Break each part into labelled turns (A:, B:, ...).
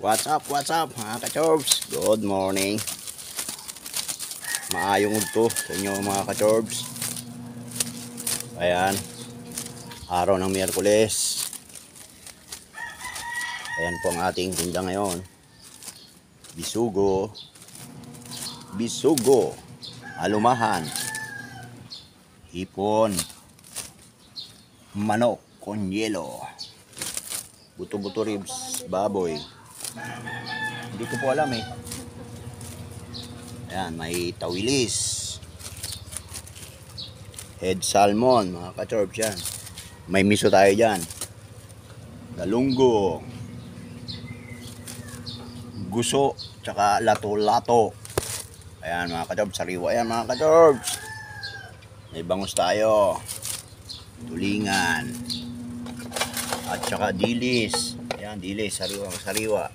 A: What's up mga ka-chorbs? Good morning. Maayong udto sa inyo mga ka-chorbs. Ayan, araw ng Miyerkules. Ayan po ang ating tinda ngayon. Bisugo, alumahan, hipon, manok con yelo, buto-buto ribs, baboy. Hindi ko po alam eh. Ayan, may tawilis, head salmon, mga ka-chorbs yan. May miso tayo dyan. Galunggo, guso, tsaka lato-lato. Ayan mga ka-chorbs, sariwa yan mga ka-chorbs. May bangus tayo, tulingan, at tsaka dilis. Ayan, dilis, sariwa.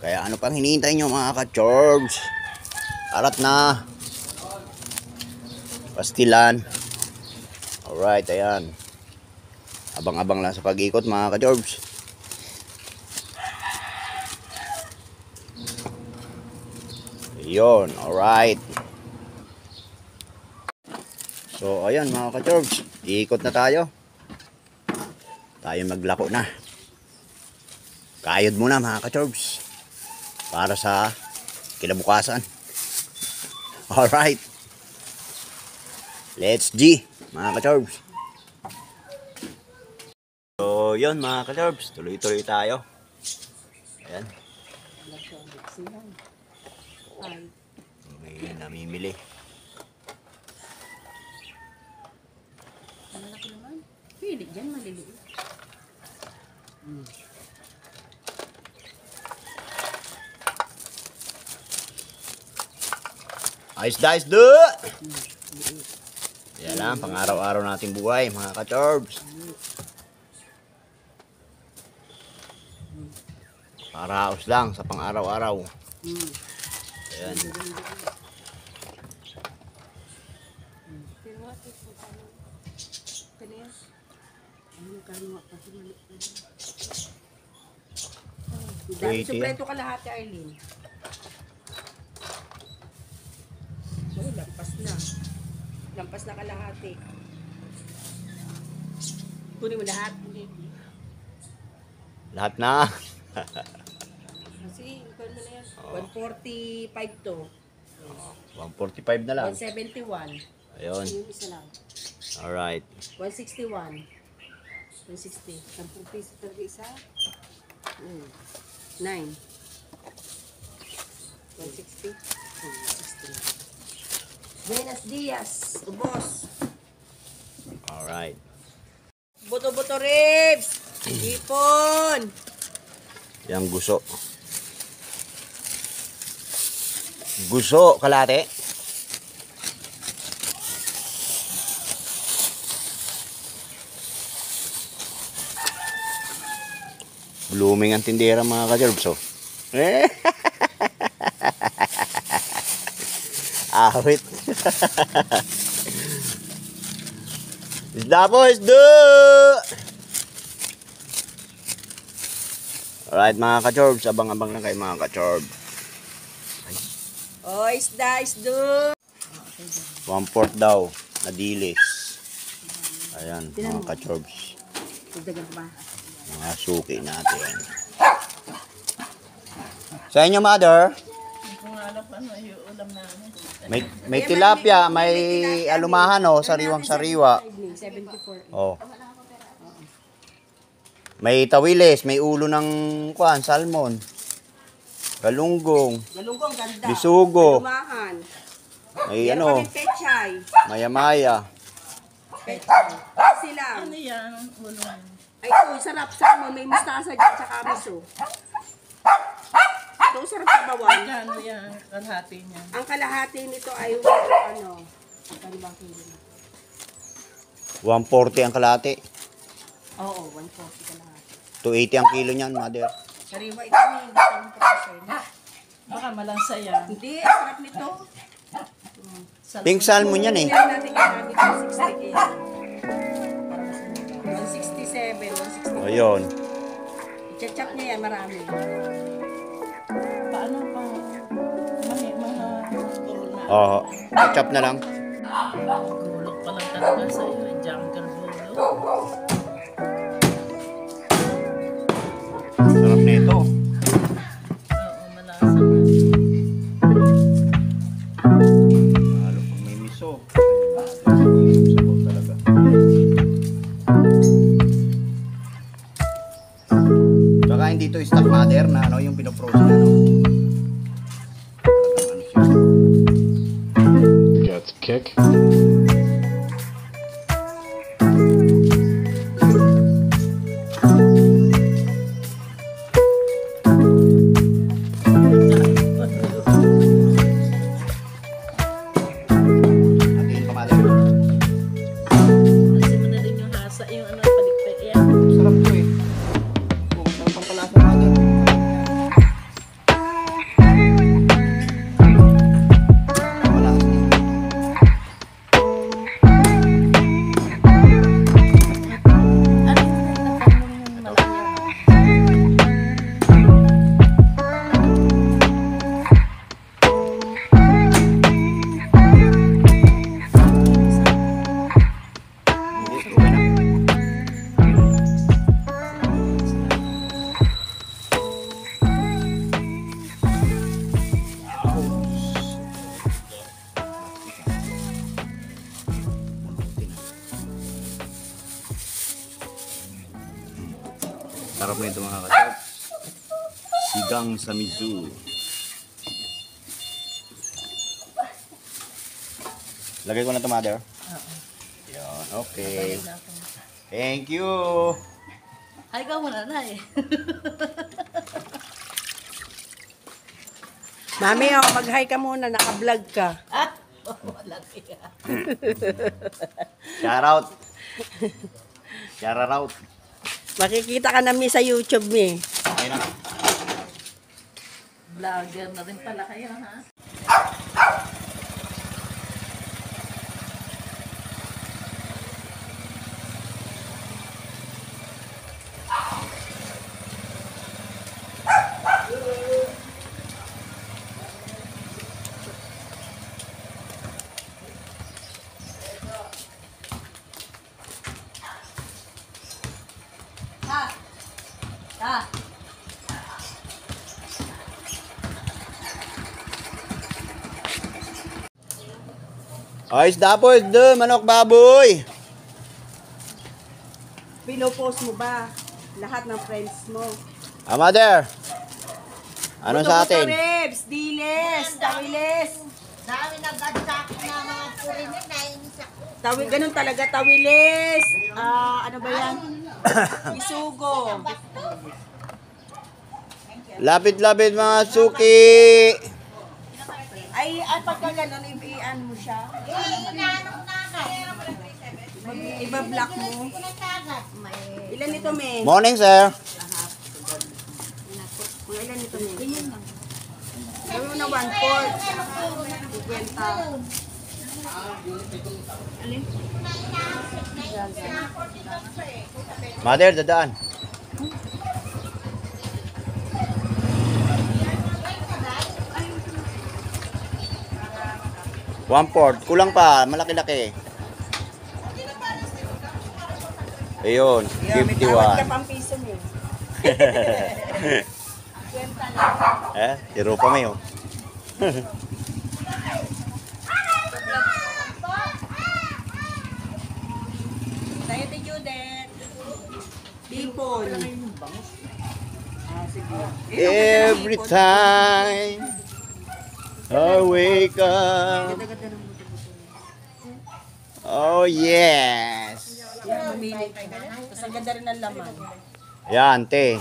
A: Kaya ano pang hinihintay nyo mga ka-chorbs? Arat na. Pastilan. Alright, ayan. Abang-abang lang sa pag-ikot mga ka-chorbs. Ayun, alright. So, ayan mga ka-chorbs. Iikot na tayo. Tayo maglako na. Kayod muna mga ka-chorbs. Para sa kinabukasan. Alright. Let's G, mga ka-chorbs. So, yun mga ka-chorbs. Tuloy-tuloy tayo. Ayan. May namimili.
B: Malaki naman. Pili dyan, maliliit.
A: Ayos do! Yan lang, pang araw-araw nating buhay, mga ka-chorbs. Paraos lang sa pang araw-araw. Ayan.
B: Dahil supleto ka lahat, Arlene. Oh, lampas na kalahati. Kunin mo lahat.
A: Lahat na.
B: Kasi, ikaw na yan. 145 to.
A: 145 na lang.
B: 171.
A: Ayun.
B: Yung isa lang.
A: Alright.
B: 161. 160. 10 piso talaga isa. 9. 160. 160. Buenos dias, ubos.
A: Alright.
B: Buto-buto ribs. Hipon.
A: Yang guso. Guso, kalate. Blooming ang tindera mga ka-chorbs, oh. Awit. Isda po, isda! Alright mga ka-chorbs, abang-abang lang kayo mga ka-chorbs.
B: Oh, isda.
A: 1/4 daw, na dilis. Ayan, mga ka-chorbs.
B: Dagdagan pa.
A: Mga suki natin. Sa inyo, mother?
B: Kung alam pa ano, yung ulam namin.
A: May tilapia, may alumahan, oh, sariwang-sariwa.
B: 74.
A: Oh. May tawilis, may ulo ng salmon. Galunggong,
B: Galunggong ganda.
A: bisugo,
B: Lumahan.
A: may
B: Meron kami pechay.
A: maya-maya.
B: Pechay. Kasi lang.
C: Ano yan? Ulo.
B: Ay, ito, sarap salmon. May mustasa dyan, tsaka miso. Ito, sarap sa bawang.
C: Ano yan? Kalahati niya.
B: Ang kalahati nito ay, ano, ang bang kilo na?
A: 140 ang kalate.
B: Oo, 140 kalahati.
A: 280 ang kilo niyan, mother.
B: Sariwa ito, hindi ito ang presyo.
C: Baka malansa yan.
B: Hindi, ang sarap nito.
A: Pink salmon yan eh.
B: Meron natin gamit ng 60 kilo. 167, 160.
A: Ayun.
B: Chachap niya yan, marami.
C: Paano pa? Mga puro na.
A: Oo. Chop na lang.
C: Gulok pa lang talaga sa iyo. Jungle gulok.
A: Sarap nito.
C: Oo, malasa.
A: Lalo pag may miso. Sabaw talaga. Tsaka hindi to stock mother na ano yung pinoprosen ano. Talagang ano siya.
D: Got kick.
A: Hatiin pa mother.
C: Kasi mo na rin yung hasa, yung ano, paligpay. Ayan.
A: Sarap to eh. Oh, sarap ang palasa mother. Wala.
C: Ano yung malaki?
A: Hindi, okay na. Sarap na ito mga kasap. Sigang sa miso. Lagay ko na ito, mother.
C: Oo.
A: Yan, okay.
C: Balik na ako.
A: Thank you.
C: Ay, ikaw muna na eh.
B: Mami, oh, mag-hi ka muna, naka-vlog ka.
C: Ah, malaki ka.
A: Shout out. Shout out.
B: Makikita ka namin sa YouTube, mi.
A: Okay na.
C: Vlogger na rin pala kayo, ha?
A: Ayos dapos doon, manok baboy.
B: Pinopost mo ba lahat ng friends mo?
A: Ah, mother. Ano sa
B: Buto-buto
A: atin?
B: ribs, diles, tawiles.
E: Dami nag-adsak na mga purinig, nainis ako.
B: Ganun talaga, tawiles. Ano ba yan? Isugo.
A: Lapit-lapit mga suki.
B: Ay, pagka ganun, ibian mo siya.
E: Inaano ko na agad.
B: Iba-block mo.
E: Ko na agad.
B: Ilan ito, me?
A: Morning, sir.
B: Kung ilan ito, me? Gawin mo na 1/4. 50.
A: Mother, dadaan. One-fourth. Kulang pa. Malaki-laki. Ayun.
B: Yeah, may tawad ka
A: 51.
B: pang piso mo.
A: Tiro pa may oh.
B: Tayo ti Judith. Tipon.
A: Every time I wake up. Oh, yes.
B: Yan, mamili ka. Tapos ang ganda rin ng laman.
A: Yan, te.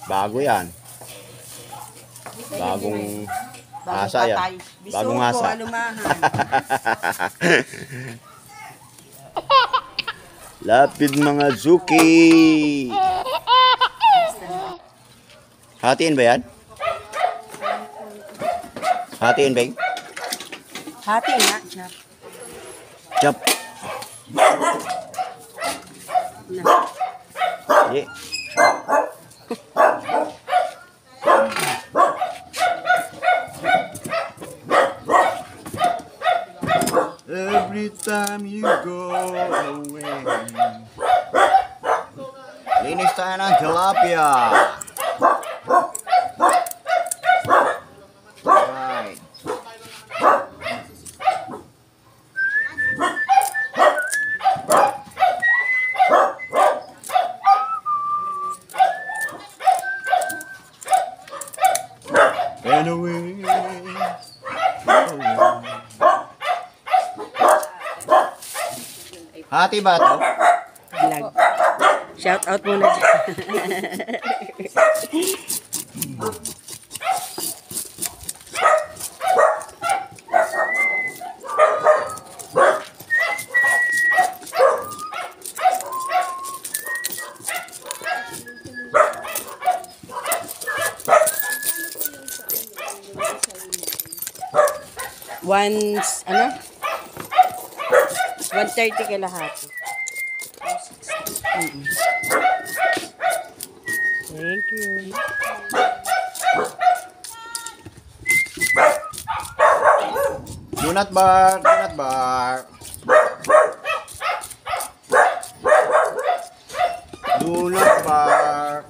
A: Bago yan. Bagong asa yan. Bagong
B: Bisugo,
A: asa.
B: alumahan.
A: Lapid mga zuki. Hatiin ba yan? Hatiin ba yan?
B: Hati nga. Chap.
A: Chop.
B: Na.
A: Yeah. time you go away. Linis tayo ng tilapia. Alright. Anyway. Hati ba ito?
B: Vlog. Shout out muna dyan. Once, ano? 130 kalahati. Thank you.
A: Donut bar, donut bar. Donut bar.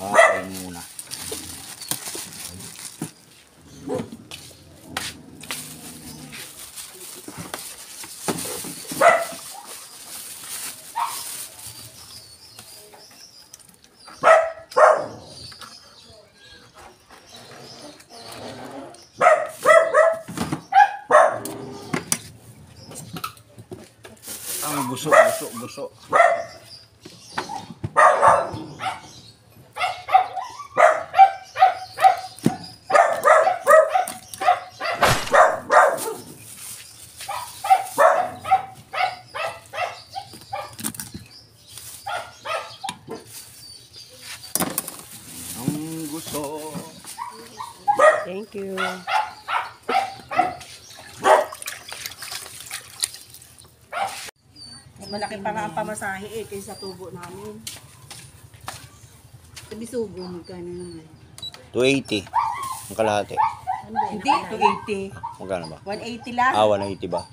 A: Okay muna. Ang busok, busok, busok. Ang gusto.
B: Thank you. Malaki pa nga ang pamasahe eh, kaysa tubo namin. Sabi sugo, magkano naman?
A: 280. Ang kalahati.
B: Hindi, 280.
A: Magkano ba?
B: 180 lang.
A: 180 ba?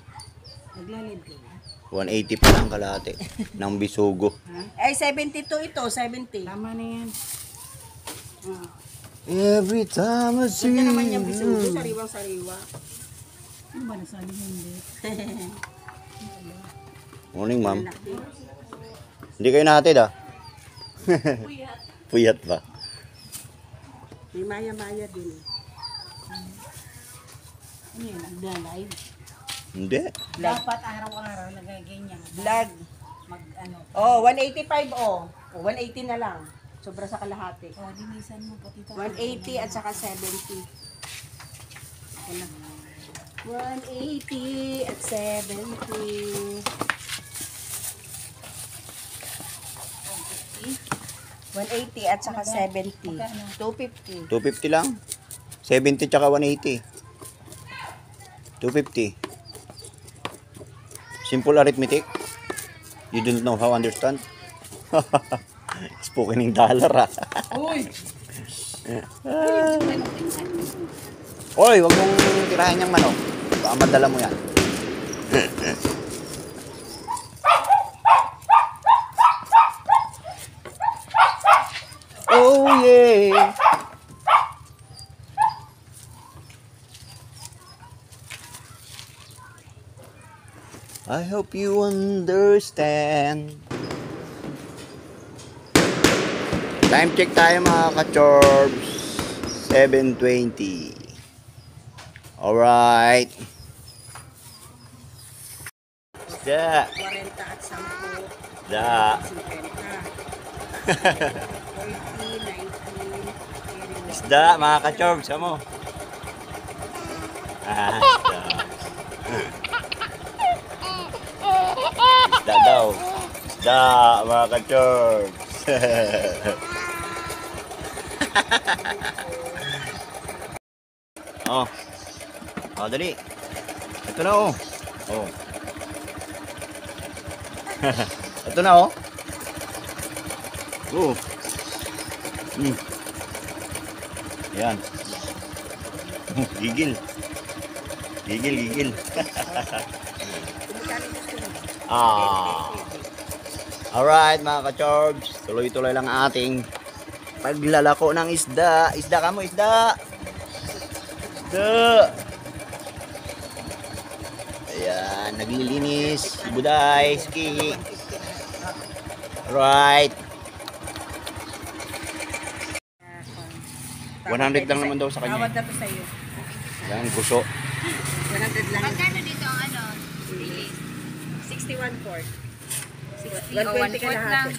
B: Naglalid ka na.
A: 180 pa lang kalahati. Ng bisugo.
B: Ay, 72 ito, 70. Tama na yan.
A: Every time I see
B: Ganda naman yung bisugo, sariwang-sariwa.
E: Ano ba nasabi mo hindi?
A: Morning, ma'am.
B: Laki.
A: Hindi kayo nahatid, ah? Puyat ba?
B: May maya-maya din.
E: Ano yun? Nagda-live?
A: Hindi.
E: Dapat araw-araw nagaganyan.
B: Vlog.
E: Mag ano.
B: Oh, 185 oh. Oh, 180 na lang. Sobra sa kalahati.
E: O, dinisan mo pati ito.
B: 180 at saka 70. Ako na. 180 at 70. 180 at saka 70. 250.
A: 250 lang. 70 tsaka 180. 250. Simple arithmetic. You don't know how understand? Spoken in dollar, ah.
E: Uy!
A: Oy, wag mong tirahin yung manok. Baka madala mo yan. Oh yeah. I hope you understand. Time check tayo mga ka-chorbs. 7:20. Alright. Isda.
B: 40 at 10.
A: Da.
B: 50. 40, 19.
A: Isda, mga ka-chorbs. Mo. Isda. Isda daw. Isda, mga ka-chorbs. Oh. Oh, dali. Ito na oh. Oh. Ito na oh. Oh. Yan. Gigil. Gigil. Alright mga ka-chorbs. Tuloy-tuloy lang ating paglalako ng isda. Isda ka mo, isda. Isda. Ayan, naglilinis. Si Buday, si Kiki. Alright. 100 lang naman daw sa kanya.
B: Tawad na to sa'yo.
A: Yan, gusto.
B: 100 lang.
E: Magkano dito ang ano?
B: 61 quart.
E: 60
B: 120
E: o 1
B: ka
E: quart
B: lahat.
E: lang.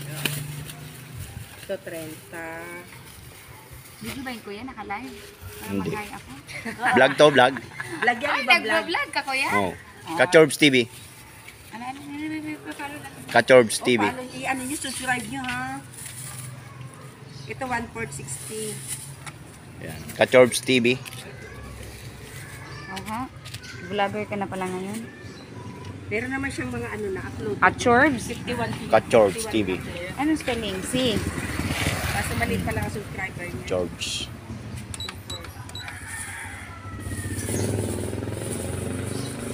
B: Ito 30.
E: Video ba yun kuya? Naka-live? Para
A: Hindi.
E: mag-hi ako?
A: Vlog to, vlog.
B: Vlog yan,
E: Ay,
B: iba vlog.
E: nag-vlog ka kuya?
A: Oh. Ka-chorbs TV.
E: Ano? Follow natin.
A: Ka-chorbs TV.
B: Follow, i-ano nyo, subscribe nyo ha. Ito 1 quart 60.
A: Yan. Ka-chorbs TV.
E: Aha. Vlogger ka na pala ngayon.
B: Pero naman siyang mga ano na upload.
E: At Chorbs?
B: 51.
A: Ka-chorbs TV.
E: Anong spelling? C.
B: Kaso maliit pala ang subscriber niya.
A: Chorbs.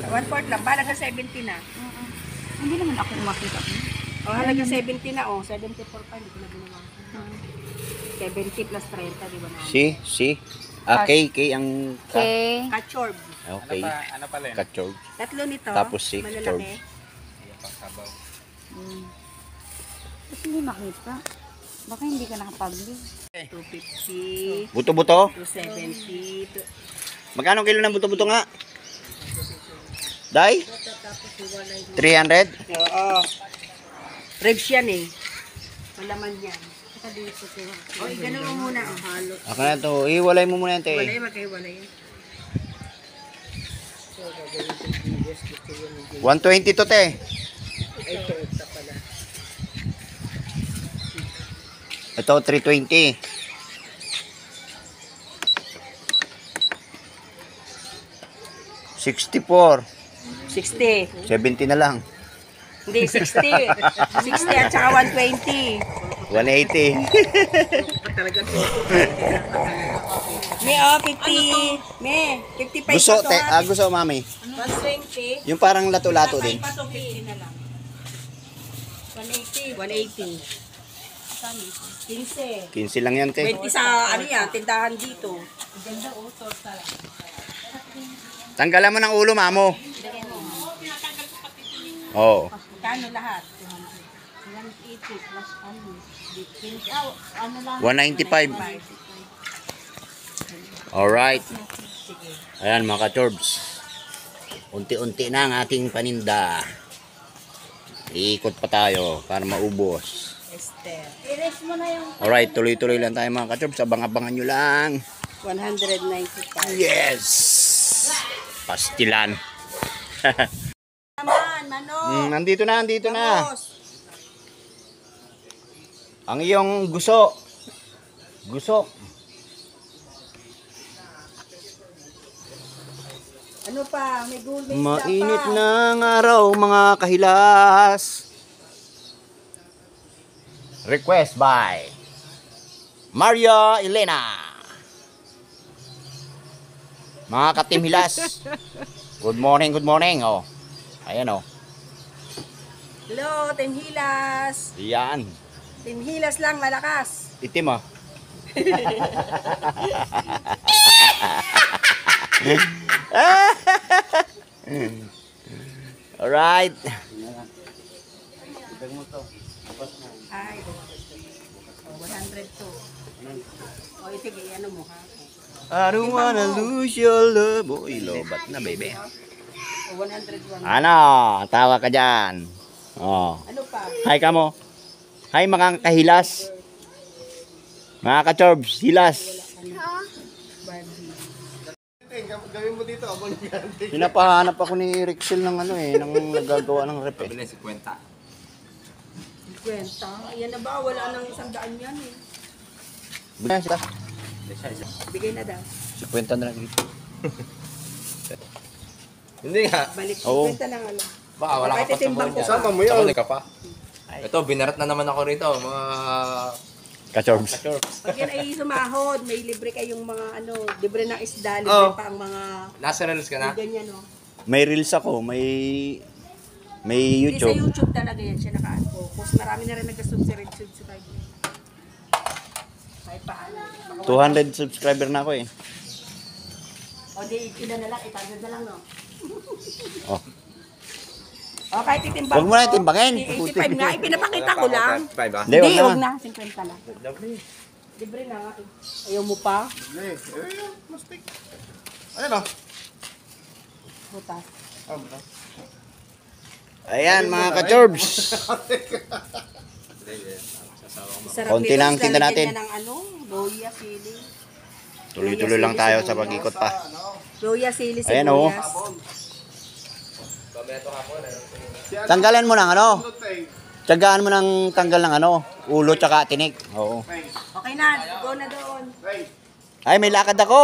B: One quart lang. Balaga 70 na.
E: Hindi naman ako makita.
B: O, halaga 70 na. O, 74 pa. Hindi ko na ginawa. 70 plus 30, di ba na?
A: Si. K ang ka.
E: Okay.
B: Ka-chorb.
A: Okay.
D: Ano pala yun?
A: Ka-chorbs.
B: Tatlo nito.
A: Tapos si
B: malalaki.
A: chorb.
E: Ba't hindi makita? Baka hindi ka nakapag-live.
B: 250,
A: Buto-buto.
B: 270.
A: Magkano kilo ng buto-buto nga? Day? 300?
B: Oo. Ribs yan eh. Malaman yan. Saka dito ko. O, ganun mo muna. O, halo.
A: Ako na to. Iwalay mo muna yan, te.
B: Walay, magkaiwalay yan.
A: 120 to, te.
B: Ay, ito pala.
A: Ito, 320. $64.
B: 60.
A: 70 na lang.
B: Hindi, 60. 60 at saka 120.
A: 180.
B: May, 50. May, 55
A: Gusto,
B: pa to,
A: te.
B: ha?
A: Gusto, mami.
B: 120.
A: Yung parang lato-lato din.
B: Pa to, 50 na lang. 180. 180. 15.
A: 15 lang yan, te.
B: 20 sa, ano yan, tindahan dito.
A: Tanggalan mo ng ulo, mamo. Oo.
B: Kano lahat? 180 plus ano?
A: 195. Alright. Ayan mga ka-chorbs. Unti-unti na ang ating paninda. Iikot pa tayo para maubos.
B: Esther.
A: Alright, tuloy-tuloy lang tayo mga ka-chorbs. Abang-abangan nyo lang.
B: 195.
A: Yes! Pastilan.
B: Naman, manok.
A: Nandito na.
B: Tapos,
A: Ang iyong guso. Guso.
B: ano pa? May gulay
A: Mainit
B: pa.
A: ng araw mga kahilas. Request by Maria Elena. Mga katim hilas. Good morning. Oh. Ayan oh.
B: Hello, Team Hilas.
A: Yan.
B: Team Hilas lang, malakas.
A: Itim oh. Alright.
B: Ay. 100 to. O, itige, ano mo ha?
A: I don't wanna lose your love. Uy, lobat na, baby.
B: O, 101.
A: Ano? Tawa ka dyan. Oh.
B: Ano pa?
A: Hi ka mo. Hi mga kahilas. Mga ka-chorbs, hilas. Pinapahanap ako ni Rixel ng ano eh, ng nagagawa ng rep eh.
D: Pabili 50.
B: Kwenta. Ayan na ba? Wala nang 100 yan eh.
A: Bigyan sila.
B: Bigay na daw.
A: 50 na lang dito.
D: Hindi nga.
B: Balik
A: Oo.
B: 50 lang ano.
D: Baka wala ka pa sa
B: Pakititimbang
D: buwan
B: ko
D: dyan.
B: pa.
F: mo yun.
D: Ka pa. Ito, binarat na naman ako rito. Mga
A: Ka-chorbs.
D: ka-chorbs.
B: Pag yan ay sumahod, may libre kayong mga ano, libre ng isda, libre pa ang mga
D: Nasa reels ka na?
B: ganyan, no?
A: May reels ako, may
B: Hindi sa
A: YouTube.
B: YouTube talaga yan siya naka-focus. Marami na rin nag-subscribe niya. Kahit paano.
A: 200 subscriber na ako eh.
B: O di, ilan na lang, 800 na lang, no?
A: Oh.
B: O, kahit itimbang
A: Huwag mo na itimbangin.
B: 85 nga, ipinapakita ko lang.
D: Five, ah?
A: Hindi,
B: Hindi,
A: wag
B: wag
A: na.
B: na, 50 lang. Libre na nga. Ayaw mo pa?
F: Ano ba?
B: Butas.
A: Ayan mga ka-chorbs.
B: Sarap
A: Konti
B: nito,
A: lang ang tinda
B: lalagyan
A: natin.
B: niya ng ano, loya, sili.
A: Tuloy-tuloy lang tayo sa pag-ikot pa.
B: Loya, sili,
A: Ayan, oh.
B: sibuyas.
A: Tanggalan mo ng ano? Tiyagaan mo ng tanggal ng ano? Ulo tsaka tinik. Oo.
B: Okay na, go na doon.
A: Ay, may lakad ako.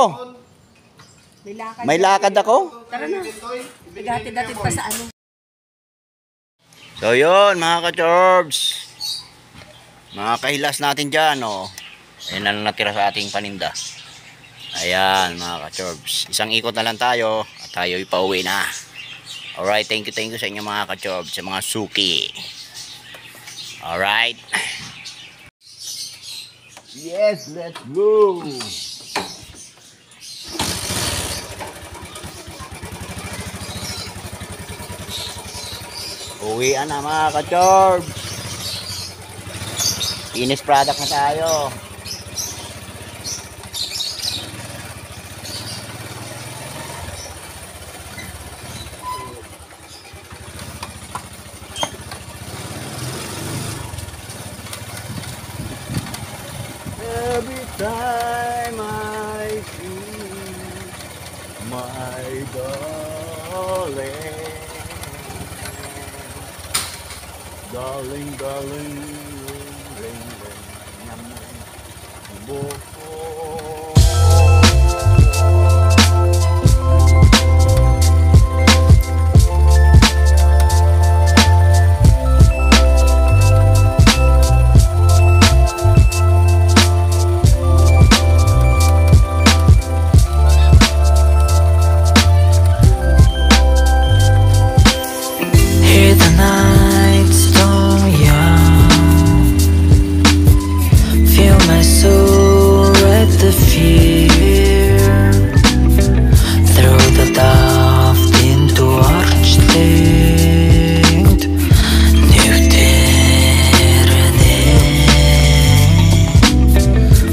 B: May lakad.
A: May lakad ako.
B: Tara na. Naghatid-hatid pa sa ano.
A: So yun mga ka-chorbs. Mga kahilas natin dyan, oh. Ayan na lang natira sa ating paninda. Ayan mga ka-chorbs. Isang ikot na lang tayo at tayo ipauwi na. Alright, thank you sa inyo mga ka-chorbs, sa mga suki. Alright. Yes, let's go. Uwian na mga ka-chorbs. Finished product na tayo. Every time I see my darling, darling, darling, ring, ring, ring,
G: Hear the night storm young. Feel my soul at the fear. Throw the daft into archlight. Nukterene.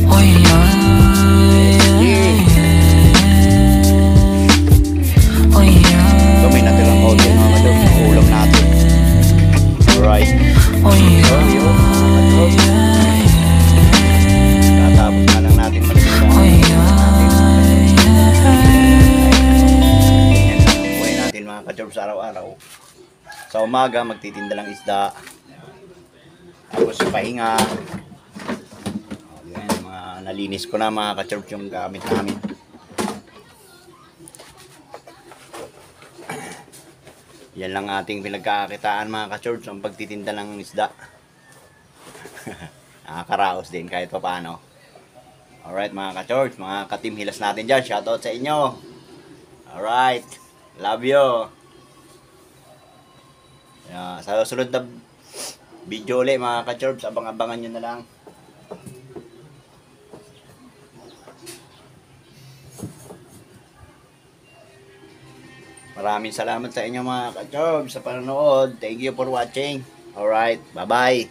G: Oi, oi, oi,
A: Kami natirang konti mga ka-chorbs, ang ulam natin. Alright.
G: oi,
A: Tatapos na lang natin magsimula. Ganyan lang ang buhay natin mga ka-chorbs araw-araw. Sa umaga magtitinda lang isda. Tapos pahinga. Yan, mga nalinis ko na mga ka-chorbs yung gamit namin. Yan lang ating pinagkakakitaan mga ka-chorbs, ang pagtitinda ng isda. Nakakaraos din kahit pa paano. Alright mga ka-chorbs, mga ka-team hilas natin dyan, shoutout sa inyo. Alright, love you. Sa susunod na video ulit mga ka-chorbs, abang-abangan nyo na lang. Maraming salamat sa inyo mga ka-chorbs sa panonood. Thank you for watching. Alright, bye-bye.